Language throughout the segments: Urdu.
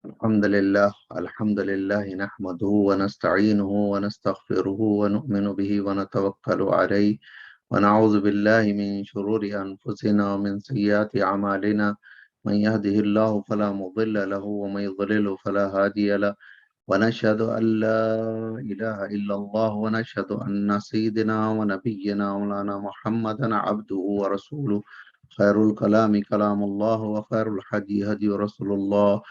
الحمد لله نحمده ونستعينه ونستغفره ونؤمن به ونتوكل عليه ونعوذ بالله من شرور أنفسنا ومن سيئات أعمالنا من يهده الله فلا مضل له ومن يضلل فلا هادي له ونشهد أن لا إله إلا الله ونشهد أن سيدنا ونبينا مولانا محمدا عبده ورسوله خير الكلام كلام الله وخير الهدي هدي رسول الله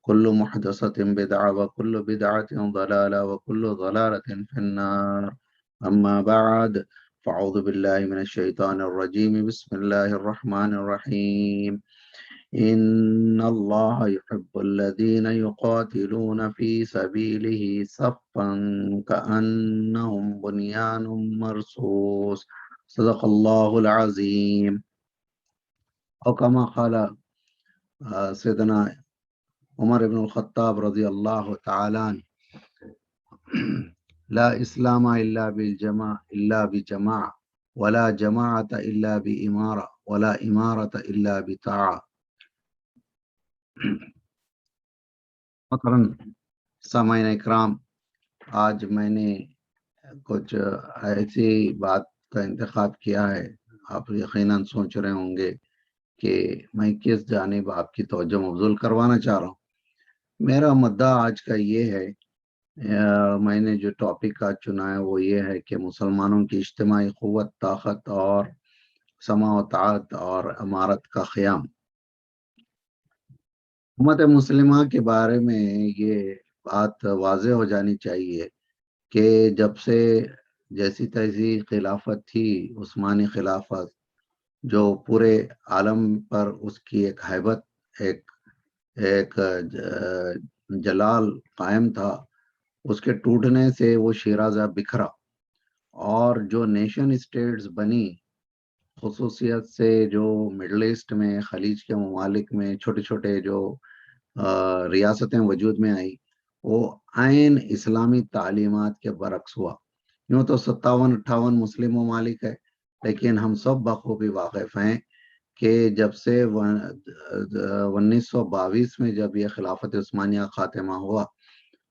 كل محدثة بدعة وكل بدعة ضلالة وكل ضلالة في النار أما بعد فأعوذ بالله من الشيطان الرجيم بسم الله الرحمن الرحيم إن الله يحب الذين يقاتلون في سبيله صفا كأنهم بنيان مرصوص صدق الله العظيم أو كما قال سيدنا عمر بن الخطاب رضی اللہ تعالی عنہ لا اسلام الا بجماع ولا جماعت الا بامارہ ولا امارت الا بطاعہ۔ محترم سامعین اکرام، آج میں نے کچھ ایسی بات کا انتخاب کیا ہے، آپ یقیناً سوچ رہے ہوں گے کہ میں کس جانب آپ کی توجہ مبذول کروانا چاہ رہا ہوں۔ میرا مدعا آج کا یہ ہے، میں نے جو ٹاپک آج چنا ہے وہ یہ ہے کہ مسلمانوں کی اجتماعی قوت، طاقت اور سماع و طاعت اور امارت کا قیام۔ امت مسلمہ کے بارے میں یہ بات واضح ہو جانی چاہیے کہ جب سے جیسی تیسی خلافت تھی، عثمانی خلافت، جو پورے عالم پر اس کی ایک ہیبت، ایک جلال قائم تھا، اس کے ٹوٹنے سے وہ شیرازہ بکھرا، اور جو نیشن اسٹیٹس بنی، خصوصیت سے جو مڈل ایسٹ میں، خلیج کے ممالک میں چھوٹے چھوٹے جو ریاستیں وجود میں آئی، وہ عین اسلامی تعلیمات کے برعکس ہوا۔ یوں تو 57-58 مسلم ممالک ہے، لیکن ہم سب بخوبی واقف ہیں کہ جب سے 1922 میں جب یہ خلافت عثمانیہ خاتمہ ہوا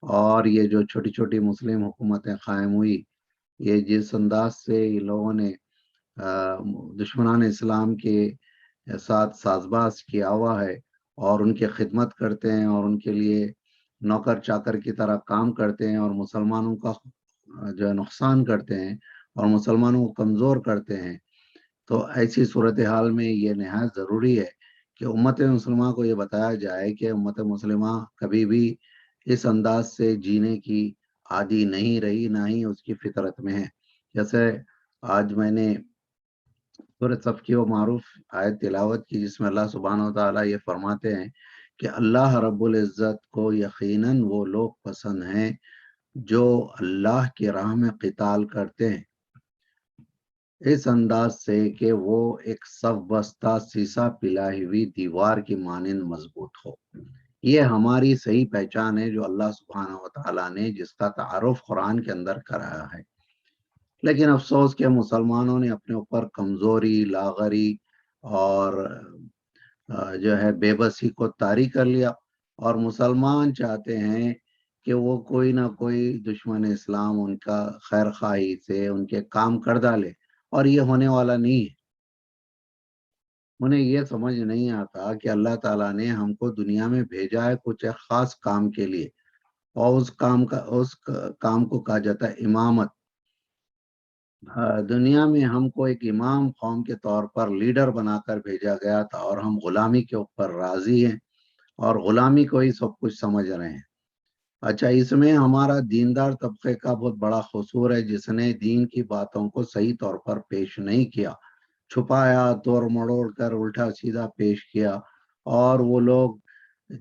اور یہ جو چھوٹی چھوٹی مسلم حکومتیں قائم ہوئی، یہ جس انداز سے یہ لوگوں نے دشمنان اسلام کے ساتھ سازباز کیا ہوا ہے اور ان کی خدمت کرتے ہیں اور ان کے لیے نوکر چاکر کی طرح کام کرتے ہیں اور مسلمانوں کا جو نقصان کرتے ہیں اور مسلمانوں کو کمزور کرتے ہیں، تو ایسی صورتحال میں یہ نہایت ضروری ہے کہ امت مسلمہ کو یہ بتایا جائے کہ امت مسلمہ کبھی بھی اس انداز سے جینے کی عادی نہیں رہی، نہ ہی اس کی فطرت میں ہے۔ جیسے آج میں نے سورۃ صف کی وہ معروف آیت تلاوت کی جس میں اللہ سبحانہ وتعالیٰ یہ فرماتے ہیں کہ اللہ رب العزت کو یقیناً وہ لوگ پسند ہیں جو اللہ کی راہ میں قتال کرتے ہیں اس انداز سے کہ وہ ایک صف بستہ سیسا پلائی ہوئی دیوار کی مانند مضبوط ہو۔ یہ ہماری صحیح پہچان ہے جو اللہ سبحانہ وتعالیٰ نے جس کا تعارف قرآن کے اندر کرایا ہے۔ لیکن افسوس کہ مسلمانوں نے اپنے اوپر کمزوری، لاغری اور جو ہے بے بسی کو طاری کر لیا، اور مسلمان چاہتے ہیں کہ وہ کوئی نہ کوئی دشمن اسلام ان کا خیر خواہی سے ان کے کام کر ڈالے، اور یہ ہونے والا نہیں ہے۔ انہیں یہ سمجھ نہیں آتا کہ اللہ تعالیٰ نے ہم کو دنیا میں بھیجا ہے کچھ ایک خاص کام کے لیے، اور اس کام کو کہا جاتا ہے امامت۔ دنیا میں ہم کو ایک امام قوم کے طور پر لیڈر بنا کر بھیجا گیا تھا، اور ہم غلامی کے اوپر راضی ہیں اور غلامی کو ہی سب کچھ سمجھ رہے ہیں۔ اچھا، اس میں ہمارا دیندار طبقے کا بہت بڑا قصور ہے جس نے دین کی باتوں کو صحیح طور پر پیش نہیں کیا، چھپایا، توڑ مڑوڑ کر الٹا سیدھا پیش کیا، اور وہ لوگ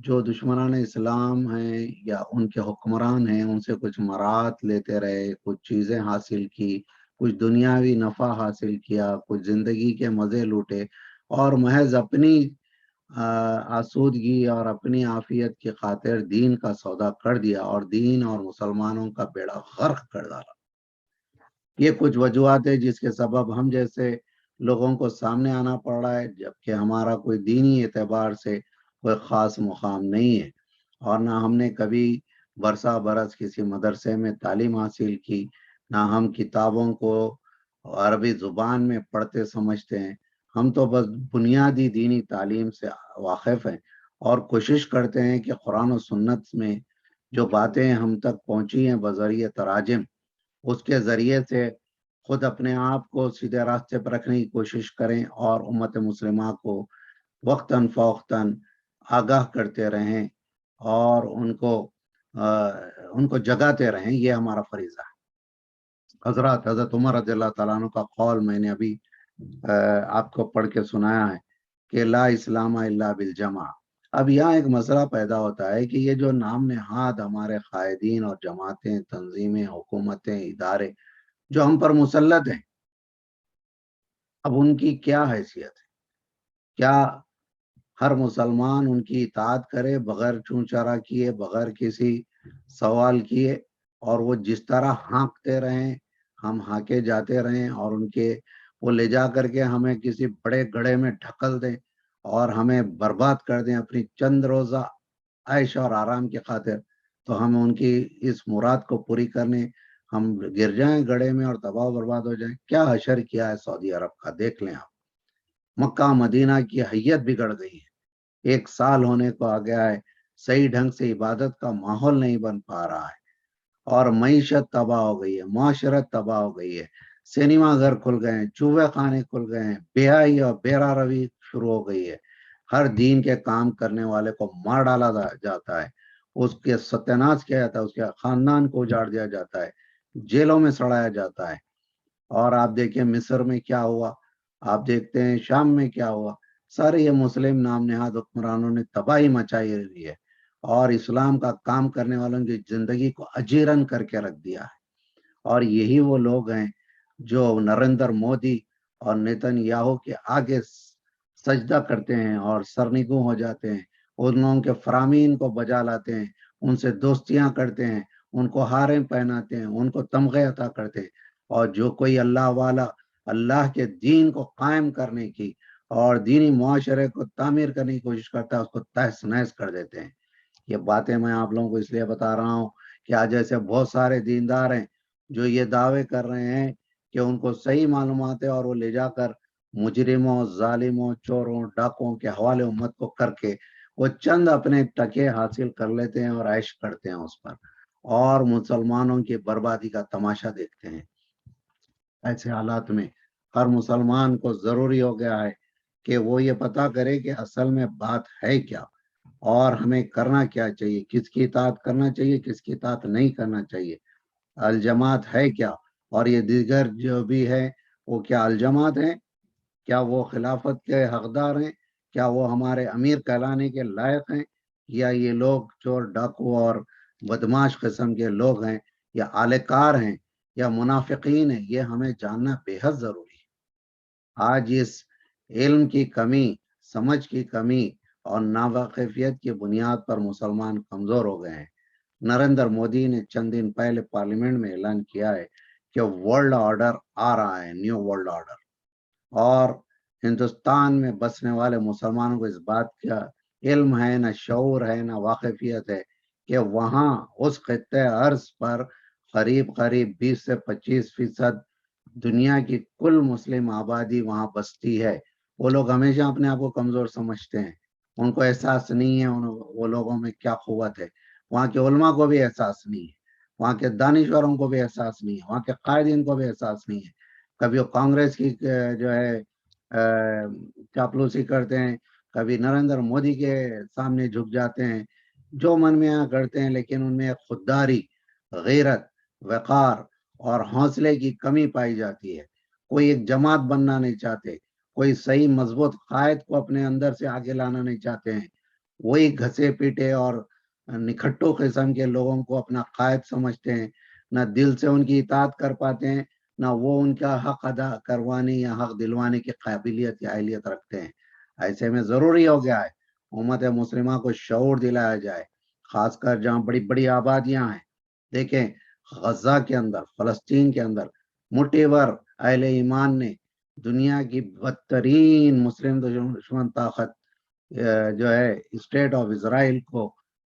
جو دشمنان اسلام ہیں یا ان کے حکمران ہیں ان سے کچھ مراد لیتے رہے، کچھ چیزیں حاصل کی، کچھ دنیاوی نفع حاصل کیا، کچھ زندگی کے مزے لوٹے، اور محض اپنی آسودگی اور اپنی عافیت کی خاطر دین کا سودا کر دیا اور دین اور مسلمانوں کا بیڑا غرق کر ڈالا۔ یہ کچھ وجوہات ہے جس کے سبب ہم جیسے لوگوں کو سامنے آنا پڑ رہا ہے، جبکہ ہمارا کوئی دینی اعتبار سے کوئی خاص مقام نہیں ہے، اور نہ ہم نے کبھی برسہ برس کسی مدرسے میں تعلیم حاصل کی، نہ ہم کتابوں کو عربی زبان میں پڑھتے سمجھتے ہیں. ہم تو بس بنیادی دینی تعلیم سے واقف ہیں اور کوشش کرتے ہیں کہ قرآن و سنت میں جو باتیں ہم تک پہنچی ہیں بذریعہ تراجم، اس کے ذریعے سے خود اپنے آپ کو سیدھے راستے پر رکھنے کی کوشش کریں اور امت مسلمہ کو وقتاً فوقتاً آگاہ کرتے رہیں اور ان کو جگاتے رہیں. یہ ہمارا فریضہ ہے. حضرت عمر رضی اللہ تعالیٰ عنہ کا قول میں نے ابھی آپ کو پڑھ کے سنایا ہے کہ لا اسلام الا بالجمع. اب یہاں ایک مسئلہ پیدا ہوتا ہے کہ یہ جو نام نہاد ہمارے قائدین اور جماعتیں، تنظیمیں، حکومتیں، ادارے جو ہم پر مسلط ہیں، اب ان کی کیا حیثیت ہے؟ کیا ہر مسلمان ان کی اطاعت کرے بغیر چون چرا کیے، بغیر کسی سوال کیے، اور وہ جس طرح ہانکتے رہیں ہم ہانکے جاتے رہیں، اور ان کے وہ لے جا کر کے ہمیں کسی بڑے گڑھے میں ڈھکل دیں اور ہمیں برباد کر دیں اپنی چند روزہ عیش اور آرام کی خاطر، تو ہم ان کی اس مراد کو پوری کرنے ہم گر جائیں گڑھے میں اور تباہ و برباد ہو جائیں. کیا حشر کیا ہے سعودی عرب کا، دیکھ لیں آپ. مکہ مدینہ کی حیت بگڑ گئی ہے. 1 سال ہونے کو آ گیا ہے، صحیح ڈھنگ سے عبادت کا ماحول نہیں بن پا رہا ہے، اور معیشت تباہ ہو گئی ہے، معاشرت تباہ ہو گئی ہے. سینما گھر کھل گئے ہیں، چوہے خانے کھل گئے ہیں، بیائی اور بیرا روی شروع ہو گئی ہے. ہر دین کے کام کرنے والے کو مار ڈالا جاتا ہے، اس کے ستیہ ناش کیا جاتا ہے، اس کے خاندان کو اجاڑ دیا جاتا ہے، جیلوں میں سڑایا جاتا ہے. اور آپ دیکھیں مصر میں کیا ہوا، آپ دیکھتے ہیں شام میں کیا ہوا. سارے یہ مسلم نام نہاد حکمرانوں نے تباہی مچائی ہوئی ہے اور اسلام کا کام کرنے والوں کی زندگی کو اجیرن کر کے رکھ دیا ہے. اور یہی وہ لوگ ہیں جو نریندر مودی اور نیتن یاہو کے آگے سجدہ کرتے ہیں اور سرنگوں ہو جاتے ہیں، ان لوگوں کے فرامین کو بجا لاتے ہیں، ان سے دوستیاں کرتے ہیں، ان کو ہاریں پہناتے ہیں، ان کو تمغے عطا کرتے ہیں. اور جو کوئی اللہ والا اللہ کے دین کو قائم کرنے کی اور دینی معاشرے کو تعمیر کرنے کی کوشش کرتا ہے، اس کو تہس نہس کر دیتے ہیں. یہ باتیں میں آپ لوگوں کو اس لیے بتا رہا ہوں کہ آج ایسے بہت سارے دیندار ہیں جو یہ دعوے کر رہے ہیں کہ ان کو صحیح معلومات ہے، اور وہ لے جا کر مجرموں، ظالموں، چوروں، ڈاکوں کے حوالے امت کو کر کے وہ چند اپنے ٹکے حاصل کر لیتے ہیں اور عیش کرتے ہیں اس پر، اور مسلمانوں کی بربادی کا تماشا دیکھتے ہیں. ایسے حالات میں ہر مسلمان کو ضروری ہو گیا ہے کہ وہ یہ پتا کرے کہ اصل میں بات ہے کیا اور ہمیں کرنا کیا چاہیے، کس کی اطاعت کرنا چاہیے، کس کی اطاعت نہیں کرنا چاہیے، الجماعت ہے کیا، اور یہ دیگر جو بھی ہے وہ کیا الجماعت ہیں، کیا وہ خلافت کے حقدار ہیں، کیا وہ ہمارے امیر کہلانے کے لائق ہیں، یا یہ لوگ چور ڈاکو اور بدماش قسم کے لوگ ہیں، یا اعلی کار ہیں، یا منافقین ہیں. یہ ہمیں جاننا بے حد ضروری ہے. آج اس علم کی کمی، سمجھ کی کمی اور ناواقفیت کی بنیاد پر مسلمان کمزور ہو گئے ہیں. نریندر مودی نے چند دن پہلے پارلیمنٹ میں اعلان کیا ہے کہ ورلڈ آرڈر آ رہا ہے، نیو ورلڈ آرڈر، اور ہندوستان میں بسنے والے مسلمانوں کو اس بات کا علم ہے، نہ شعور ہے، نہ واقفیت ہے کہ وہاں اس خطے ارض پر قریب 20 سے 25% دنیا کی کل مسلم آبادی وہاں بستی ہے. وہ لوگ ہمیشہ اپنے آپ کو کمزور سمجھتے ہیں، ان کو احساس نہیں ہے وہ لوگوں میں کیا قوت ہے. وہاں کے علماء کو بھی احساس نہیں ہے، وہاں کے دانشوروں کو بھی احساس نہیں ہے، وہاں کے قائدین کو بھی احساس نہیں ہے. کبھی وہ کانگریس کی جو ہے چاپلوسی کرتے ہیں، کبھی نریندر مودی کے سامنے جھک جاتے ہیں، جو من میں یہاں کرتے ہیں، لیکن ان میں خودداری، غیرت، وقار اور حوصلے کی کمی پائی جاتی ہے. کوئی ایک جماعت بننا نہیں چاہتے، کوئی صحیح مضبوط قائد کو اپنے اندر سے آگے لانا نہیں چاہتے ہیں. وہی گھسے پیٹے اور نکھٹو قسم کے لوگوں کو اپنا قائد سمجھتے ہیں، نہ دل سے ان کی اطاعت کر پاتے ہیں، نہ وہ ان کا حق ادا کروانے یا حق دلوانے کی قابلیت یا اہلیت رکھتے ہیں. ایسے میں ضروری ہو گیا ہے امت مسلمہ کو شعور دلایا جائے، خاص کر جہاں بڑی بڑی آبادیاں ہیں. دیکھیں غزہ کے اندر، فلسطین کے اندر مٹھی بھر اہل ایمان نے دنیا کی بدترین مسلم دشمن طاقت جو ہے اسٹیٹ آف اسرائیل کو